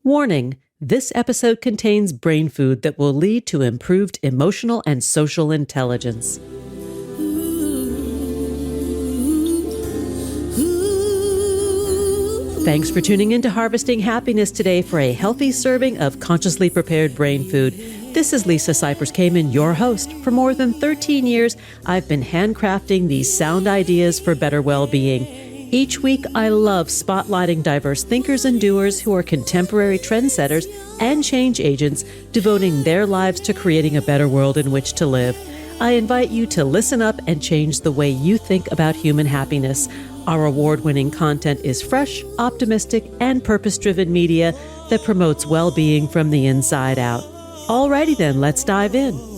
Warning, this episode contains brain food that will lead to improved emotional and social intelligence. Thanks for tuning in to Harvesting Happiness today for a healthy serving of consciously prepared brain food. This is Lisa Cypers-Kamen, your host. For more than 13 years, I've been handcrafting these sound ideas for better well-being. Each week, I love spotlighting diverse thinkers and doers who are contemporary trendsetters and change agents, devoting their lives to creating a better world in which to live. I invite you to listen up and change the way you think about human happiness. Our award-winning content is fresh, optimistic, and purpose-driven media that promotes well-being from the inside out. Alrighty then, let's dive in.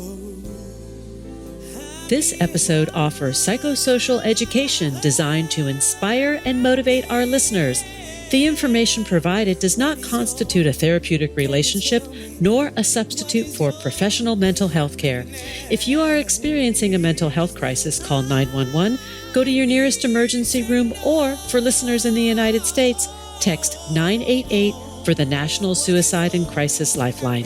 This episode offers psychosocial education designed to inspire and motivate our listeners. The information provided does not constitute a therapeutic relationship nor a substitute for professional mental health care. If you are experiencing a mental health crisis, call 911, go to your nearest emergency room, or for listeners in the United States, text 988 for the National Suicide and Crisis Lifeline.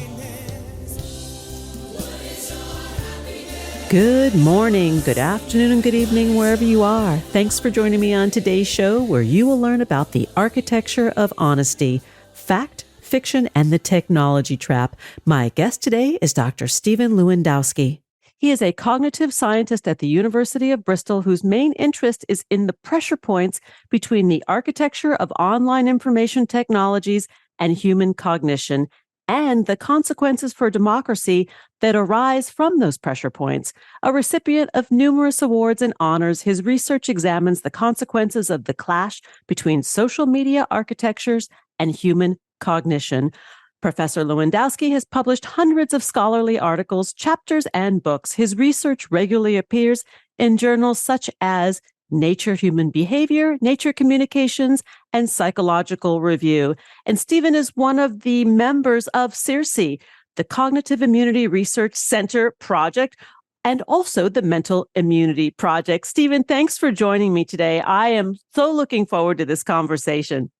Good morning, good afternoon, and good evening, wherever you are. Thanks for joining me on today's show, where you will learn about the architecture of honesty, fact, fiction, and the technology trap. My guest today is Dr. Stephen Lewandowski. He is a cognitive scientist at the University of Bristol whose main interest is in the pressure points between the architecture of online information technologies and human cognition, and the consequences for democracy that arise from those pressure points. A recipient of numerous awards and honors, his research examines the consequences of the clash between social media architectures and human cognition. Professor Lewandowski has published hundreds of scholarly articles, chapters, and books. His research regularly appears in journals such as Nature Human Behavior, Nature Communications, and Psychological Review. And Stephen is one of the members of CIRCE, the Cognitive Immunity Research Center Project, and also the Mental Immunity Project. Stephen, thanks for joining me today. I am so looking forward to this conversation.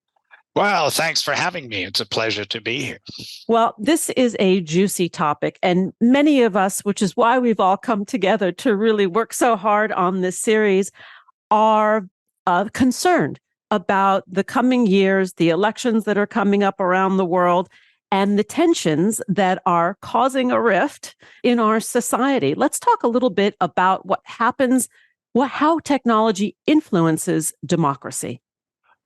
Well, thanks for having me. It's a pleasure to be here. Well, this is a juicy topic, and many of us, which is why we've all come together to really work so hard on this series, are concerned about the coming years, the elections that are coming up around the world, and the tensions that are causing a rift in our society. Let's talk a little bit about what happens, how technology influences democracy.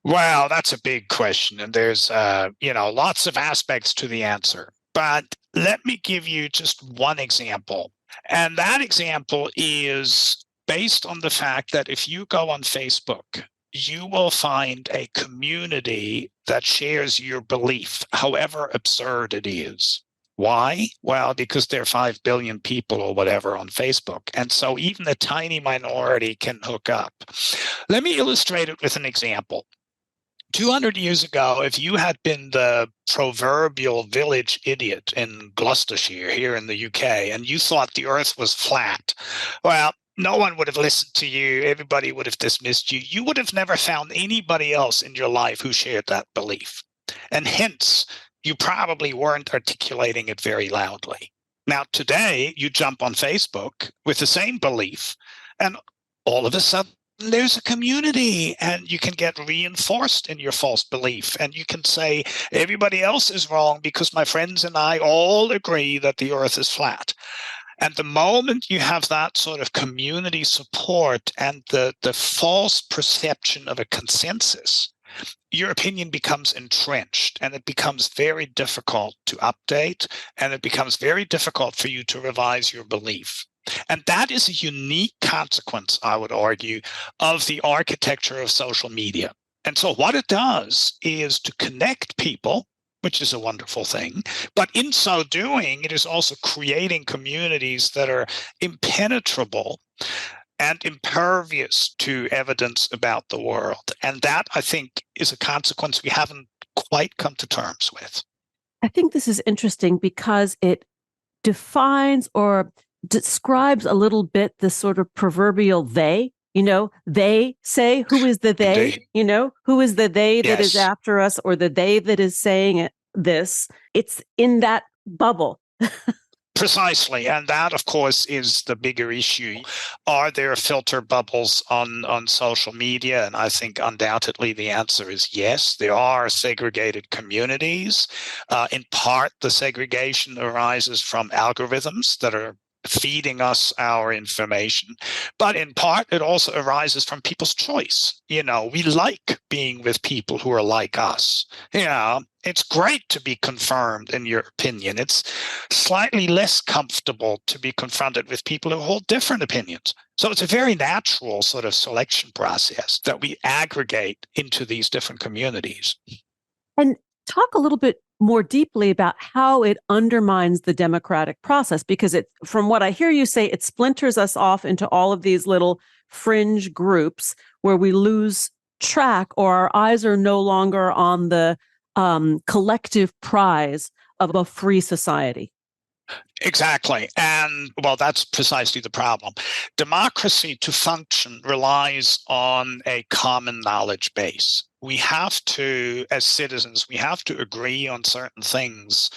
Well, that's a big question, and there's lots of aspects to the answer. But let me give you just one example, and that example is based on the fact that if you go on Facebook, you will find a community that shares your belief, however absurd it is. Why? Well, because there are 5 billion people or whatever on Facebook. And so even a tiny minority can hook up. Let me illustrate it with an example. 200 years ago, if you had been the proverbial village idiot in Gloucestershire here in the UK, and you thought the earth was flat, well, no one would have listened to you. Everybody would have dismissed you. You would have never found anybody else in your life who shared that belief. And hence, you probably weren't articulating it very loudly. Now, today, you jump on Facebook with the same belief, and all of a sudden, there's a community, and you can get reinforced in your false belief. And you can say, everybody else is wrong because my friends and I all agree that the earth is flat. And the moment you have that sort of community support and the false perception of a consensus, your opinion becomes entrenched, and it becomes very difficult to update, and it becomes very difficult for you to revise your belief. And that is a unique consequence, I would argue, of the architecture of social media. And so what it does is to connect people, which is a wonderful thing. But in so doing, it is also creating communities that are impenetrable and impervious to evidence about the world. And that, I think, is a consequence we haven't quite come to terms with. I think this is interesting because it defines or describes a little bit the sort of proverbial they. They say, who is the they? Indeed. Who is the they that Yes. is after us, or the they that is saying it? this, it's in that bubble. Precisely. And that, of course, is the bigger issue. Are there filter bubbles on social media? And I think undoubtedly the answer is yes. There are segregated communities. In part, the segregation arises from algorithms that are feeding us our information, but in part it also arises from people's choice. We like being with people who are like us. It's great to be confirmed in your opinion. It's slightly less comfortable to be confronted with people who hold different opinions. So it's a very natural sort of selection process that we aggregate into these different communities. And talk a little bit more deeply about how it undermines the democratic process, because from what I hear you say, it splinters us off into all of these little fringe groups where we lose track, or our eyes are no longer on the collective prize of a free society. Exactly. And well, that's precisely the problem. Democracy to function relies on a common knowledge base. We have to, as citizens, we have to agree on certain things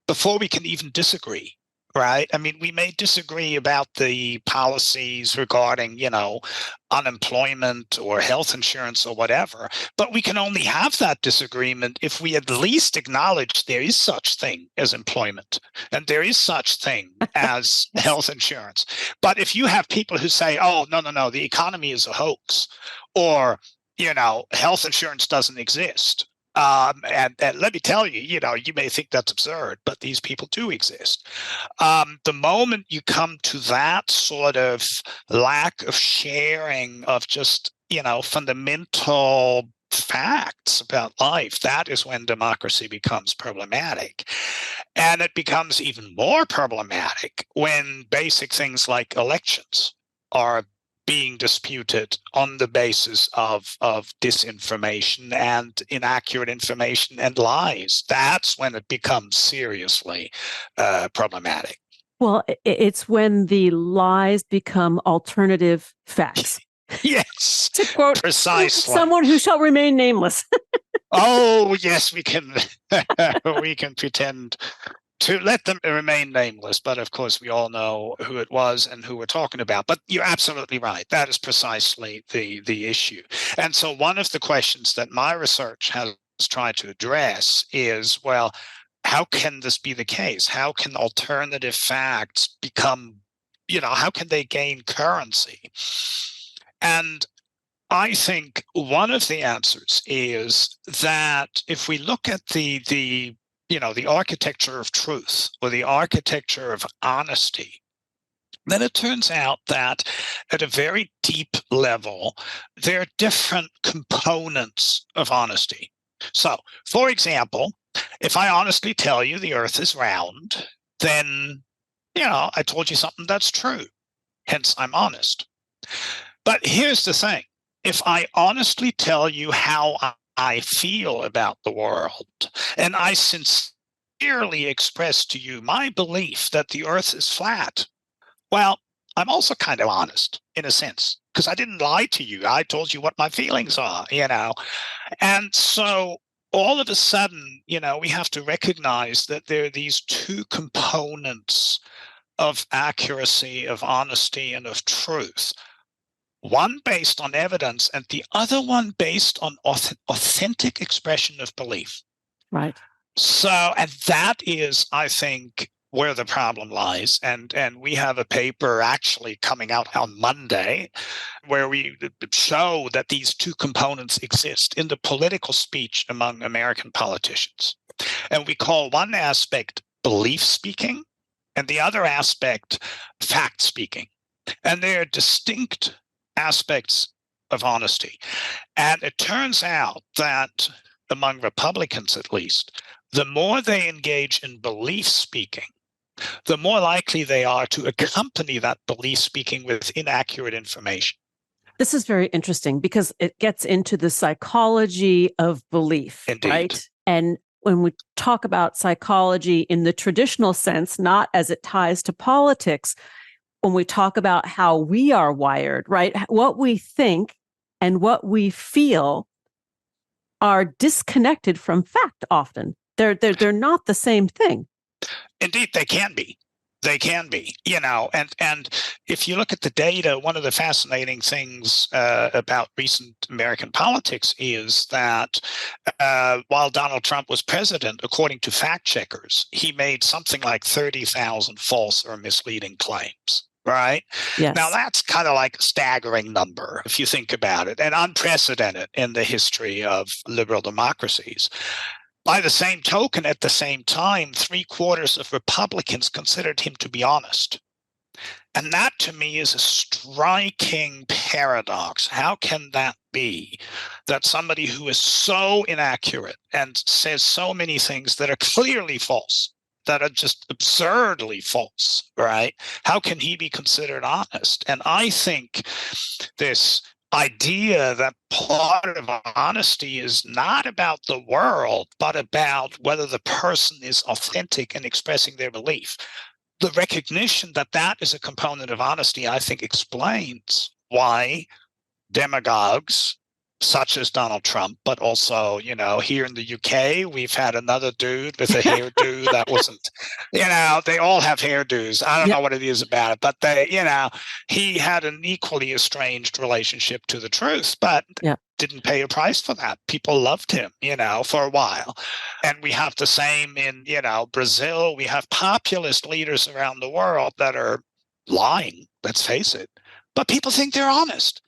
before we can even disagree. Right. I mean, we may disagree about the policies regarding, unemployment or health insurance or whatever, but we can only have that disagreement if we at least acknowledge there is such thing as employment and there is such thing as health insurance. But if you have people who say, oh, no, the economy is a hoax, or, health insurance doesn't exist. And let me tell you, you may think that's absurd, but these people do exist. The moment you come to that sort of lack of sharing of just, fundamental facts about life, that is when democracy becomes problematic. And it becomes even more problematic when basic things like elections are being disputed on the basis of disinformation and inaccurate information and lies. That's when it becomes seriously problematic. Well, it's when the lies become alternative facts. Yes, to quote precisely. Someone who shall remain nameless. Oh, yes, we can pretend to let them remain nameless, but of course we all know who it was and who we're talking about. But you're absolutely right. That is precisely the issue. And so one of the questions that my research has tried to address is, well, how can this be the case? How can alternative facts become, how can they gain currency? And I think one of the answers is that if we look at the architecture of truth or the architecture of honesty, then it turns out that at a very deep level, there are different components of honesty. So, for example, if I honestly tell you the earth is round, then, I told you something that's true. Hence, I'm honest. But here's the thing. If I honestly tell you how I feel about the world, and I sincerely express to you my belief that the earth is flat, well, I'm also kind of honest in a sense, because I didn't lie to you. I told you what my feelings are, And so all of a sudden, we have to recognize that there are these two components of accuracy, of honesty, and of truth. One based on evidence and the other one based on authentic expression of belief. Right. So, and that is, I think, where the problem lies. And we have a paper actually coming out on Monday where we show that these two components exist in the political speech among American politicians. And we call one aspect belief speaking and the other aspect fact speaking. And they're distinct aspects of honesty. And it turns out that among Republicans, at least, the more they engage in belief speaking, the more likely they are to accompany that belief speaking with inaccurate information. This is very interesting because it gets into the psychology of belief, Indeed. Right? And when we talk about psychology in the traditional sense, not as it ties to politics, when we talk about how we are wired, right? What we think and what we feel are disconnected from fact often. They're not the same thing. Indeed, they can be. They can be, and if you look at the data, one of the fascinating things about recent American politics is that while Donald Trump was president, according to fact checkers, he made something like 30,000 false or misleading claims. Right. Yes. Now, that's kind of like a staggering number, if you think about it, and unprecedented in the history of liberal democracies. By the same token, at the same time, 3/4 of Republicans considered him to be honest. And that, to me, is a striking paradox. How can that be, that somebody who is so inaccurate and says so many things that are clearly false, that are just absurdly false, right? How can he be considered honest? And I think this idea that part of honesty is not about the world, but about whether the person is authentic in expressing their belief. The recognition that that is a component of honesty, I think, explains why demagogues such as Donald Trump, but also, here in the UK, we've had another dude with a hairdo that wasn't, they all have hairdos. I don't know what it is about it, but he had an equally estranged relationship to the truth, but didn't pay a price for that. People loved him, for a while. And we have the same in, Brazil. We have populist leaders around the world that are lying, let's face it, but people think they're honest.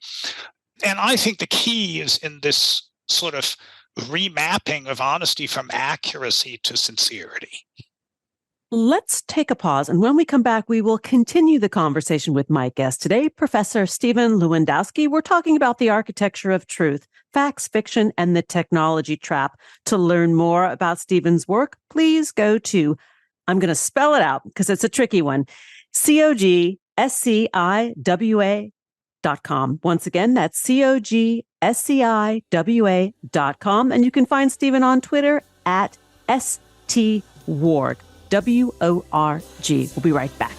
And I think the key is in this sort of remapping of honesty from accuracy to sincerity. Let's take a pause. And when we come back, we will continue the conversation with my guest today, Professor Stephen Lewandowski. We're talking about the architecture of truth, facts, fiction, and the technology trap. To learn more about Stephen's work, please go to, I'm going to spell it out because it's a tricky one, COGSCIWA.com. Once again, that's COGSCIWA.com. And you can find Stephen on Twitter at STWorg, WORG. We'll be right back.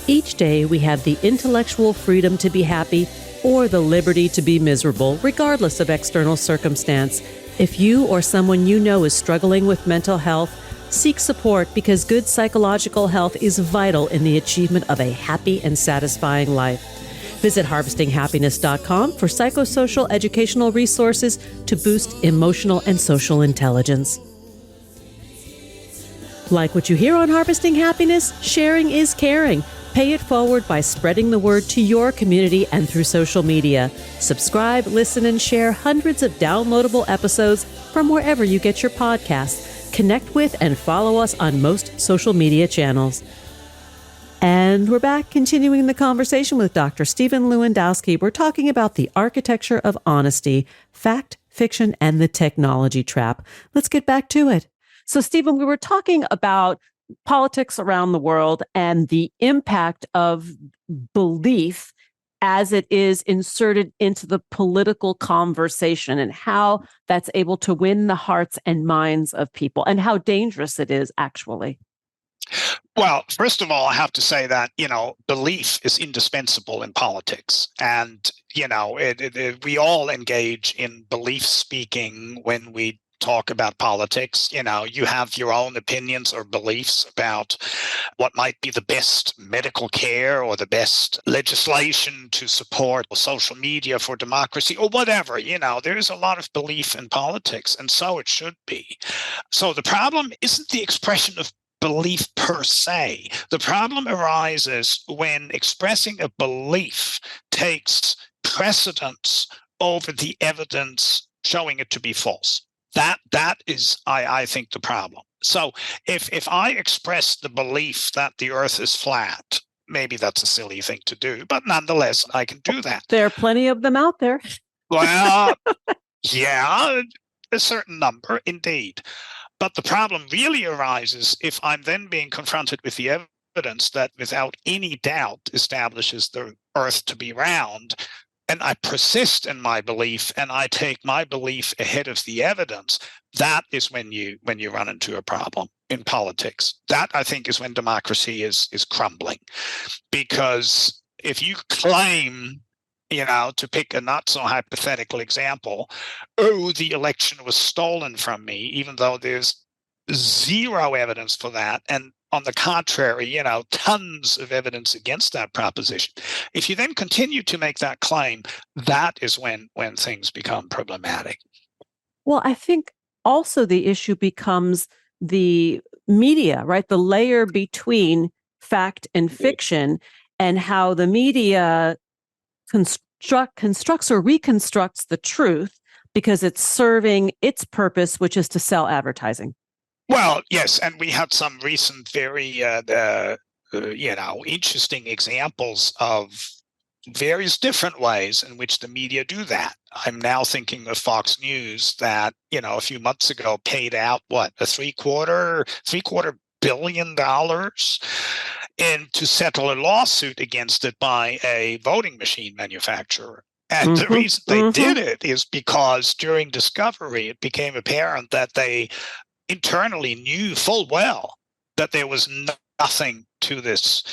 Each day we have the intellectual freedom to be happy or the liberty to be miserable, regardless of external circumstance. If you or someone you know is struggling with mental health, seek support because good psychological health is vital in the achievement of a happy and satisfying life. Visit harvestinghappiness.com for psychosocial educational resources to boost emotional and social intelligence. Like what you hear on Harvesting Happiness? Sharing is caring. Pay it forward by spreading the word to your community and through social media. Subscribe, listen, and share hundreds of downloadable episodes from wherever you get your podcasts. Connect with and follow us on most social media channels. And we're back continuing the conversation with Dr. Stephen Lewandowski. We're talking about the architecture of honesty, fact, fiction, and the technology trap. Let's get back to it. So, Stephen, we were talking about politics around the world and the impact of belief as it is inserted into the political conversation and how that's able to win the hearts and minds of people and how dangerous it is, actually. Well, first of all, I have to say that, belief is indispensable in politics. And, we all engage in belief speaking when we talk about politics. You have your own opinions or beliefs about what might be the best medical care or the best legislation to support social media for democracy or whatever. There is a lot of belief in politics, and so it should be. So the problem isn't the expression of belief per se. The problem arises when expressing a belief takes precedence over the evidence showing it to be false. That is, I think, the problem. So if I express the belief that the earth is flat, maybe that's a silly thing to do, but nonetheless, I can do that. There are plenty of them out there. Well, yeah, a certain number, indeed. But the problem really arises if I'm then being confronted with the evidence that without any doubt establishes the earth to be round, and I persist in my belief and I take my belief ahead of the evidence. That is when you run into a problem in politics. That, I think, is when democracy is crumbling. Because if you claim To pick a not so hypothetical example, oh, the election was stolen from me, even though there's zero evidence for that. And on the contrary, tons of evidence against that proposition. If you then continue to make that claim, that is when things become problematic. Well, I think also the issue becomes the media, right? The layer between fact and fiction, and how the media constructs or reconstructs the truth because it's serving its purpose, which is to sell advertising. Well, yes, and we had some recent very interesting examples of various different ways in which the media do that. I'm now thinking of Fox News that, a few months ago paid out a three-quarter billion dollars to settle a lawsuit against it by a voting machine manufacturer. And the reason they did it is because during discovery, it became apparent that they internally knew full well that there was nothing to this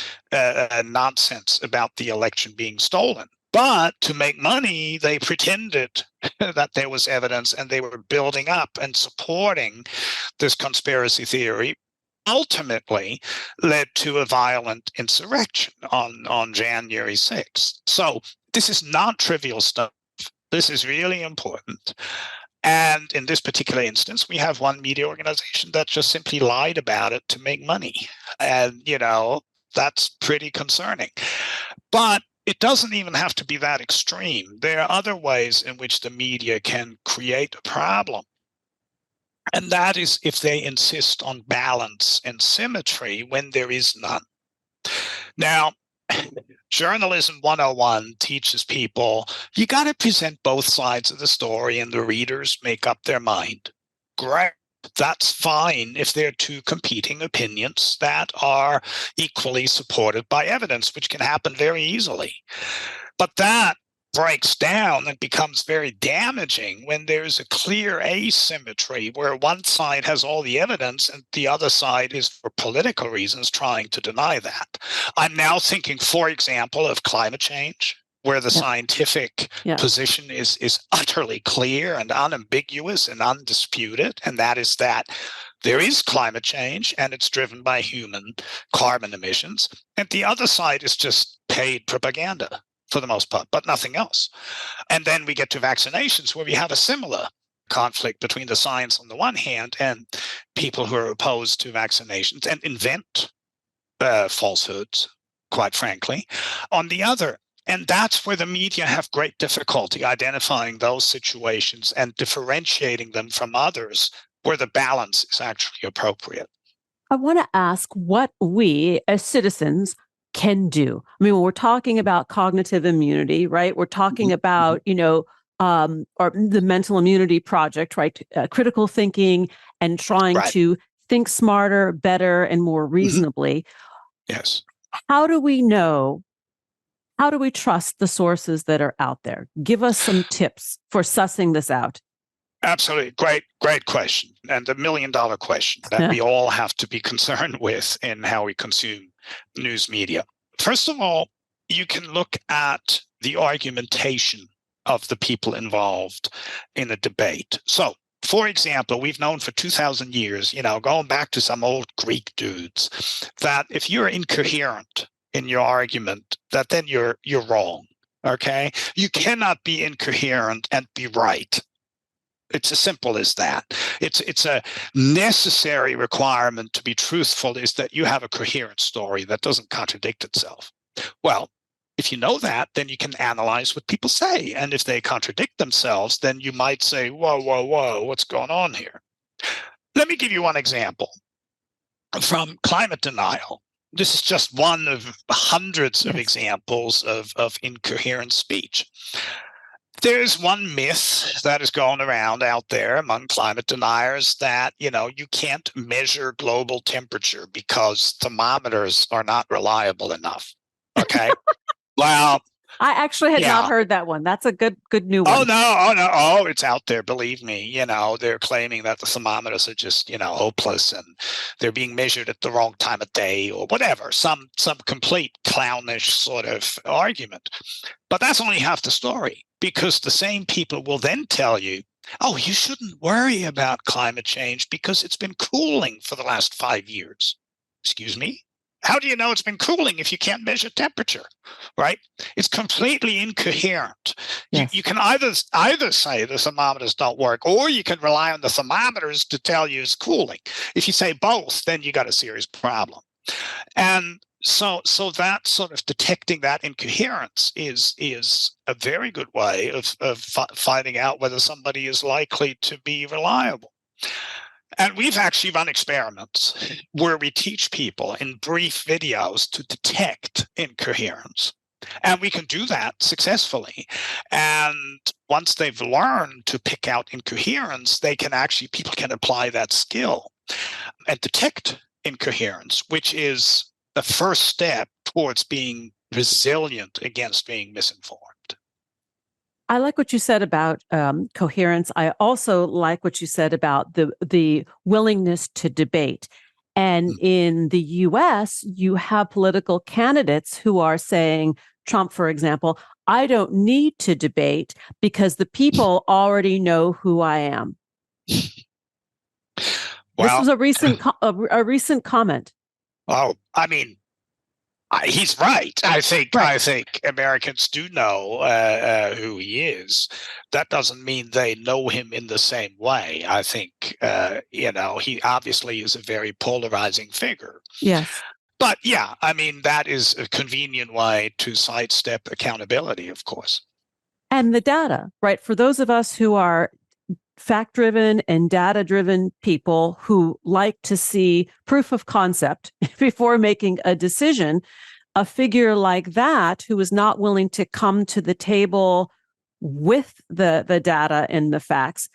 nonsense about the election being stolen. But to make money, they pretended that there was evidence, and they were building up and supporting this conspiracy theory. Ultimately led to a violent insurrection on January 6th. So this is not trivial stuff. This is really important. And in this particular instance, we have one media organization that just simply lied about it to make money. And, that's pretty concerning. But it doesn't even have to be that extreme. There are other ways in which the media can create a problem. And that is if they insist on balance and symmetry when there is none. Now, Journalism 101 teaches people you got to present both sides of the story and the readers make up their mind. Great. That's fine if they're two competing opinions that are equally supported by evidence, which can happen very easily. But that breaks down and becomes very damaging when there's a clear asymmetry where one side has all the evidence and the other side is, for political reasons, trying to deny that. I'm now thinking, for example, of climate change, where the scientific position is utterly clear and unambiguous and undisputed, and that is that there is climate change and it's driven by human carbon emissions, and the other side is just paid propaganda for the most part, but nothing else. And then we get to vaccinations, where we have a similar conflict between the science on the one hand and people who are opposed to vaccinations and invent falsehoods, quite frankly, on the other. And that's where the media have great difficulty identifying those situations and differentiating them from others where the balance is actually appropriate. I want to ask what we as citizens can do. I mean, when we're talking about cognitive immunity, right? We're talking about, or the mental immunity project, right? Critical thinking and trying to think smarter, better, and more reasonably. Yes. How do we know? How do we trust the sources that are out there? Give us some tips for sussing this out. Absolutely. Great question. And the $1 million question that we all have to be concerned with in how we consume news media. First of all, you can look at the argumentation of the people involved in a debate. So, for example, we've known for 2,000 years, going back to some old Greek dudes, that if you're incoherent in your argument, that then you're wrong. Okay? You cannot be incoherent and be right. It's as simple as that. It's a necessary requirement to be truthful, is that you have a coherent story that doesn't contradict itself. Well, if you know that, then you can analyze what people say. And if they contradict themselves, then you might say, whoa, what's going on here? Let me give you one example from climate denial. This is just one of hundreds of examples of incoherent speech. There's one myth that is going around out there among climate deniers that, you can't measure global temperature because thermometers are not reliable enough. Okay. Well, I actually had not Yeah. heard that one. That's a good new Oh one. no, oh no, oh, it's out there, believe me. They're claiming that the thermometers are just, hopeless and they're being measured at the wrong time of day or whatever, some complete clownish sort of argument. But that's only half the story, because the same people will then tell you, oh, you shouldn't worry about climate change because it's been cooling for the last 5 years. Excuse me? How do you know it's been cooling if you can't measure temperature, right? It's completely incoherent. You Yes. can either say the thermometers don't work, or you can rely on the thermometers to tell you it's cooling. If you say both, then you got a serious problem. And so that sort of detecting that incoherence is a very good way of finding out whether somebody is likely to be reliable. And we've actually run experiments where we teach people in brief videos to detect incoherence. And we can do that successfully. And once they've learned to pick out incoherence, people can apply that skill and detect incoherence, which is the first step towards being resilient against being misinformed. I like what you said about coherence. I also like what you said about the willingness to debate. And in the US, you have political candidates who are saying, Trump, for example, I don't need to debate because the people already know who I am. This Well, was a recent comment. oh, I mean, he's right. Right. I think Americans do know who he is. That doesn't mean they know him in the same way. I think he obviously is a very polarizing figure. Yes. But yeah, I mean, that is a convenient way to sidestep accountability, of course. And the data, right? For those of us who are fact driven and data driven people who like to see proof of concept before making a decision, a figure like that who is not willing to come to the table with the data and the facts,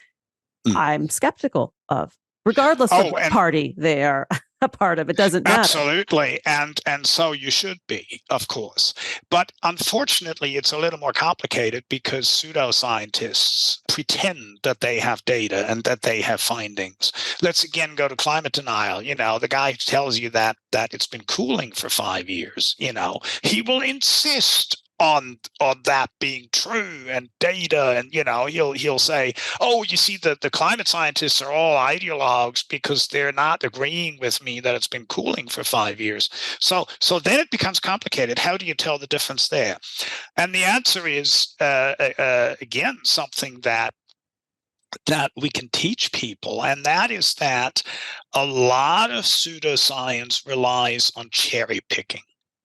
I'm skeptical of, regardless of Oh, what and party they are a part of. It doesn't matter. absolutely. And so you should be, of course. But unfortunately, it's a little more complicated because pseudoscientists pretend that they have data and that they have findings. Let's again go to climate denial. The guy who tells you that it's been cooling for 5 years, he will insist on that being true and data, and he'll say, oh, you see, the climate scientists are all ideologues because they're not agreeing with me that it's been cooling for 5 years. So then it becomes complicated. How do you tell the difference there? And the answer is again something that we can teach people, and that is that a lot of pseudoscience relies on cherry picking.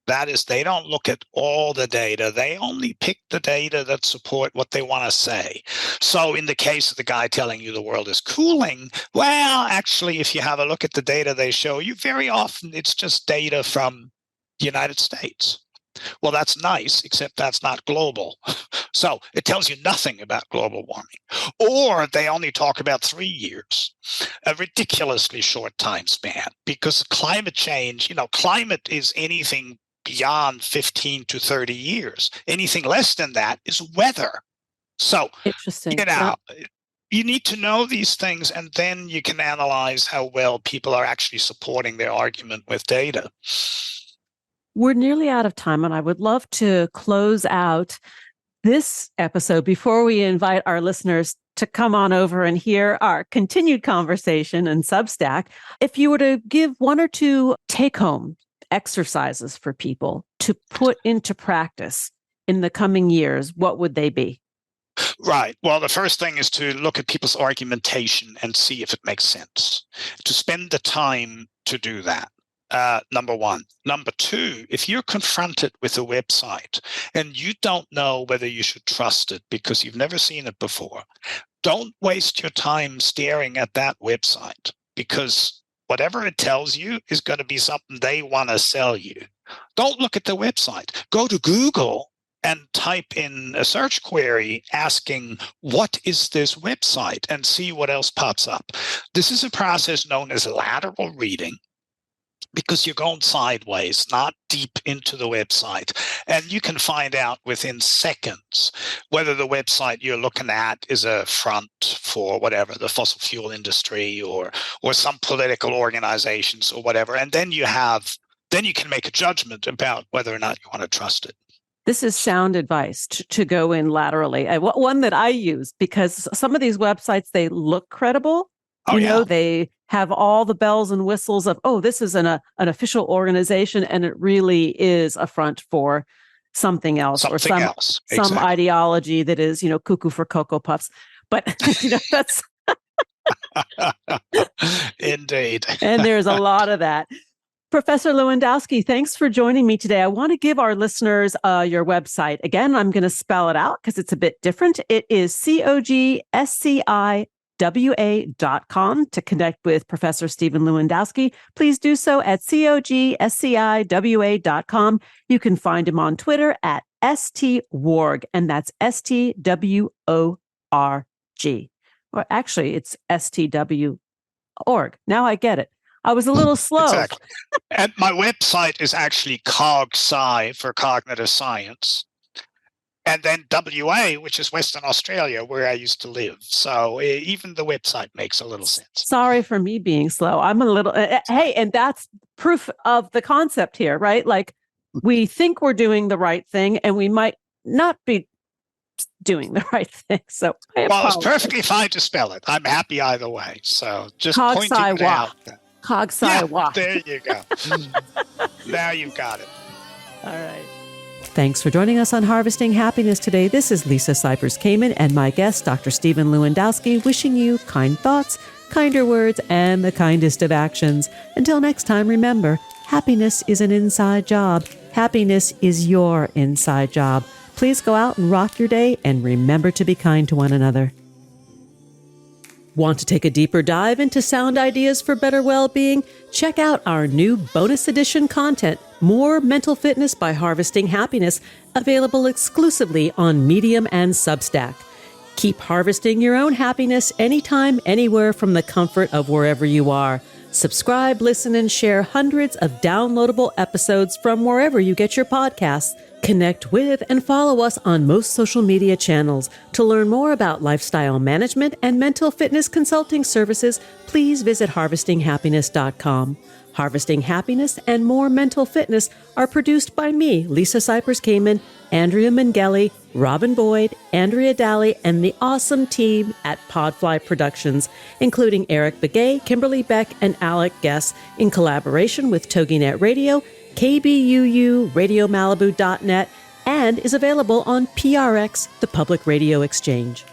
That is, they don't look at all the data. They only pick the data that support what they want to say. So in the case of the guy telling you the world is cooling, well, actually, if you have a look at the data they show you, very often it's just data from the United States. Well, that's nice, except that's not global. So it tells you nothing about global warming. Or they only talk about 3 years, a ridiculously short time span, because climate change, climate is anything beyond 15 to 30 years. Anything less than that is weather. So, Interesting. you need to know these things, and then you can analyze how well people are actually supporting their argument with data. We're nearly out of time, and I would love to close out this episode before we invite our listeners to come on over and hear our continued conversation in Substack. If you were to give one or two take-home exercises for people to put into practice in the coming years, what would they be? Right. Well, the first thing is to look at people's argumentation and see if it makes sense. To spend the time to do that. Number one. Number two, if you're confronted with a website and you don't know whether you should trust it because you've never seen it before, don't waste your time staring at that website, because whatever it tells you is going to be something they want to sell you. Don't look at the website. Go to Google and type in a search query asking, what is this website? And see what else pops up. This is a process known as lateral reading. because you're going sideways, not deep into the website. And you can find out within seconds whether the website you're looking at is a front for whatever, the fossil fuel industry or some political organizations or whatever. And then you can make a judgment about whether or not you want to trust it. This is sound advice to go in laterally. One that I use, because some of these websites, they look credible. They have all the bells and whistles of, this is an official organization, and it really is a front for something else or some ideology that is, cuckoo for Cocoa Puffs. But that's indeed. And there's a lot of that. Professor Lewandowski, thanks for joining me today. I want to give our listeners your website. Again, I'm going to spell it out because it's a bit different. It is COGSCIWA.com to connect with Professor Stephen Lewandowski. Please do so at COGSCIWA.com. You can find him on Twitter at STWORG, and that's STWORG. Or actually, it's STW.org. Now I get it. I was a little slow. Exactly. And my website is actually CogSci for cognitive science. And then WA, which is Western Australia, where I used to live. So even the website makes a little sense. Sorry for me being slow. I'm a little, hey, and that's proof of the concept here, right? Like we think we're doing the right thing and we might not be doing the right thing. So it's perfectly fine to spell it. I'm happy either way. So just pointing it out. CogSci. There you go. Now you've got it. All right. Thanks for joining us on Harvesting Happiness today. This is Lisa Cypers-Kamen and my guest, Dr. Stephen Lewandowski, wishing you kind thoughts, kinder words, and the kindest of actions. Until next time, remember, happiness is an inside job. Happiness is your inside job. Please go out and rock your day and remember to be kind to one another. Want to take a deeper dive into sound ideas for better well-being? Check out our new bonus edition content, More Mental Fitness by Harvesting Happiness, available exclusively on Medium and Substack. Keep harvesting your own happiness anytime, anywhere from the comfort of wherever you are. Subscribe, listen, and share hundreds of downloadable episodes from wherever you get your podcasts. Connect with and follow us on most social media channels. To learn more about lifestyle management and mental fitness consulting services, please visit harvestinghappiness.com. Harvesting Happiness and More Mental Fitness are produced by me, Lisa Cypers-Kamen, Andrea Mengele, Robin Boyd, Andrea Daly, and the awesome team at Podfly Productions, including Eric Begay, Kimberly Beck, and Alec Guess, in collaboration with TogiNet Radio, KBUU, RadioMalibu.net, and is available on PRX, the Public Radio Exchange.